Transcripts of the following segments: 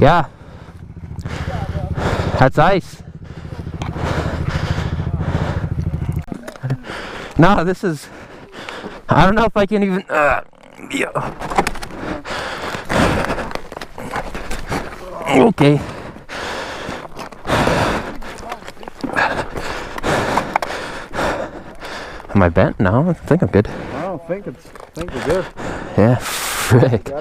Yeah. That's ice. No, this is... I don't know if I can even... yeah. Okay. Am I bent? No, I think I'm good. I don't think we're good. Yeah, frick.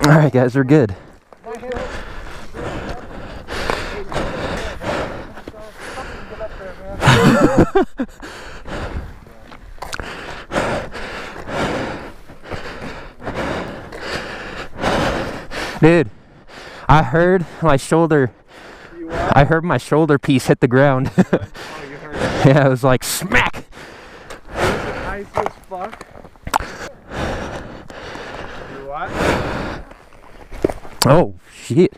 Alright guys, we're good. Dude, I heard my shoulder piece hit the ground. Yeah, it was like smack. Nice as fuck. You what? Oh shit.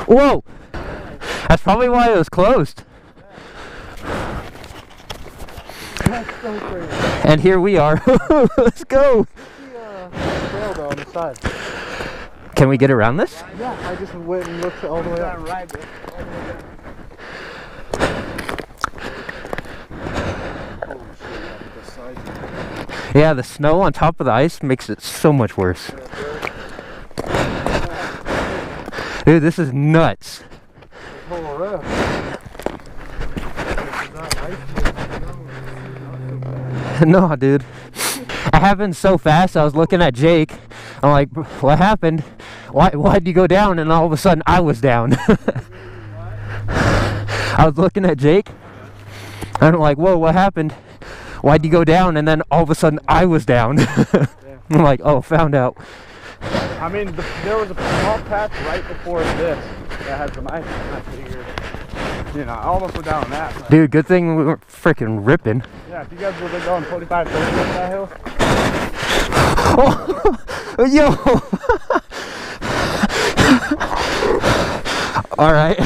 Whoa! That's probably why it was closed. That's so crazy. And here we are. Let's go. Trail though on the side. Can we get around this? Yeah, I just went and looked all the way up. Yeah, the snow on top of the ice makes it so much worse. Dude, this is nuts. No, dude. It happened so fast. I was looking at Jake. I'm like, what happened? Why'd you go down? And all of a sudden, I was down. I was looking at Jake. And I'm like, whoa, what happened? Why'd you go down? And then all of a sudden, I was down. I'm like, oh, found out. I mean, there was a small patch right before this that had some ice. I figured, you know, I almost went down that. But Dude, good thing we weren't freaking ripping. yeah, if you guys would have been going 45, 30 up that hill. Oh, yo! All right.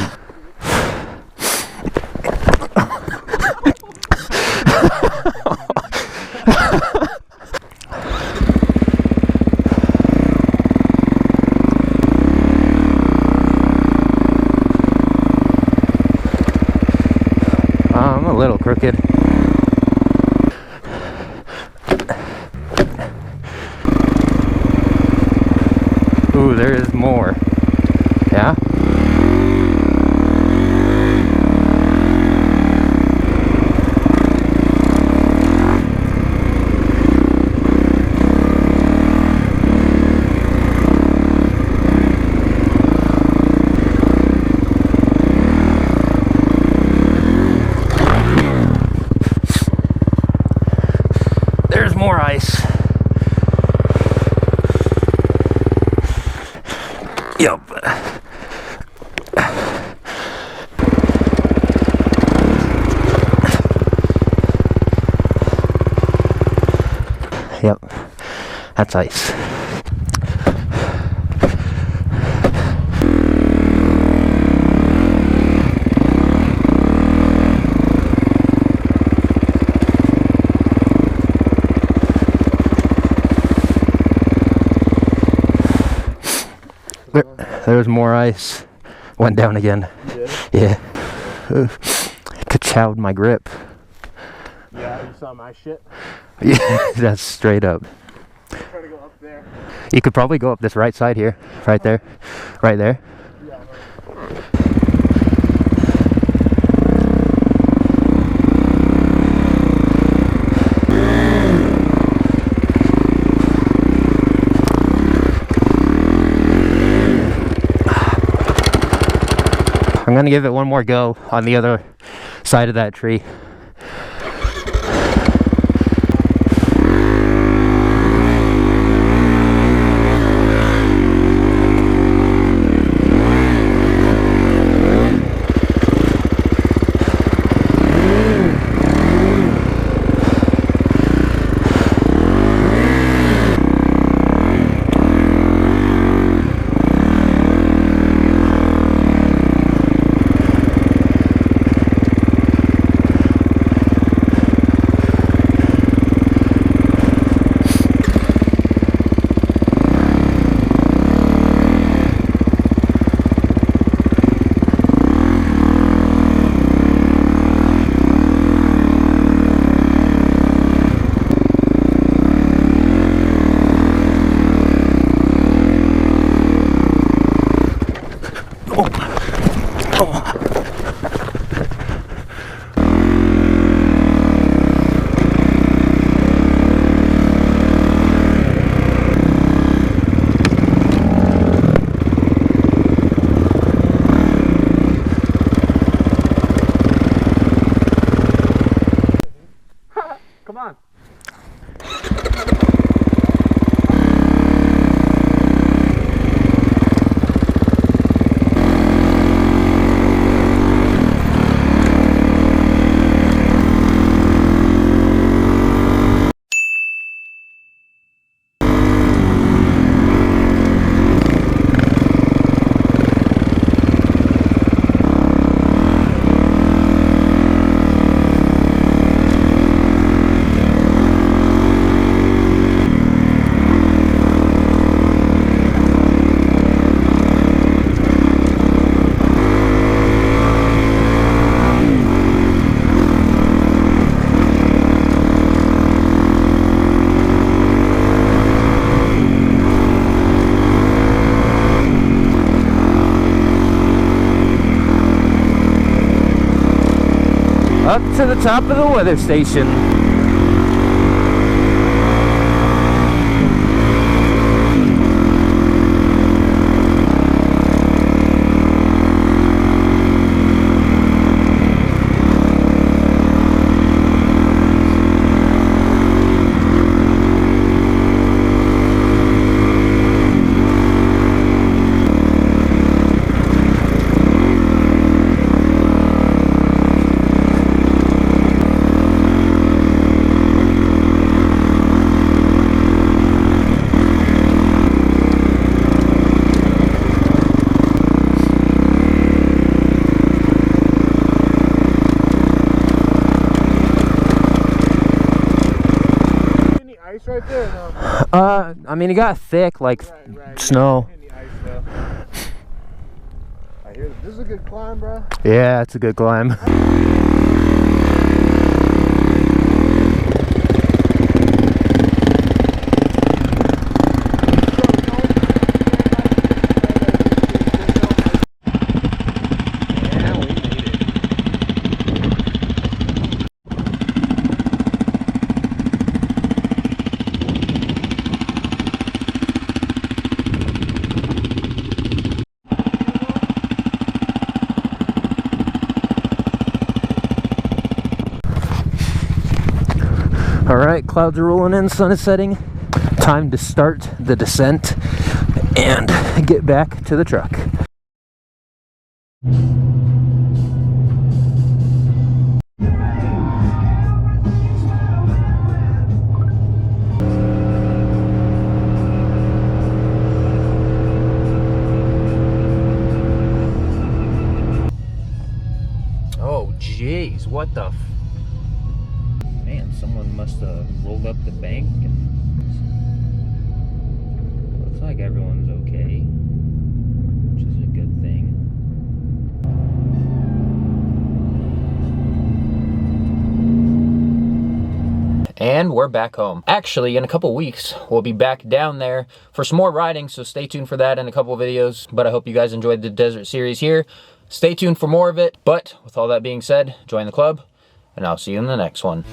I'm a little crooked. Ooh, there is more. Yeah? There's more ice. Yep. Yep. That's ice. There's more ice. Went down again. You did? Yeah. Ka-chowed my grip. Yeah, you saw my shit. Yeah, that's straight up. Try to go up there. You could probably go up this right side here. Right there. Right there. Yeah. I'm gonna give it one more go on the other side of that tree. to the top of the weather station. Right there, no? I mean, it got thick like right. snow. In the ice, though. I hear this is a good climb, bro. Yeah, it's a good climb. Alright, clouds are rolling in, sun is setting. Time to start the descent and get back to the truck. Oh jeez, what the man, someone must have rolled up the bank and looks like everyone's okay, which is a good thing. And we're back home. Actually, in a couple weeks, we'll be back down there for some more riding, so stay tuned for that in a couple of videos. But I hope you guys enjoyed the desert series here. Stay tuned for more of it. But with all that being said, join the club, and I'll see you in the next one.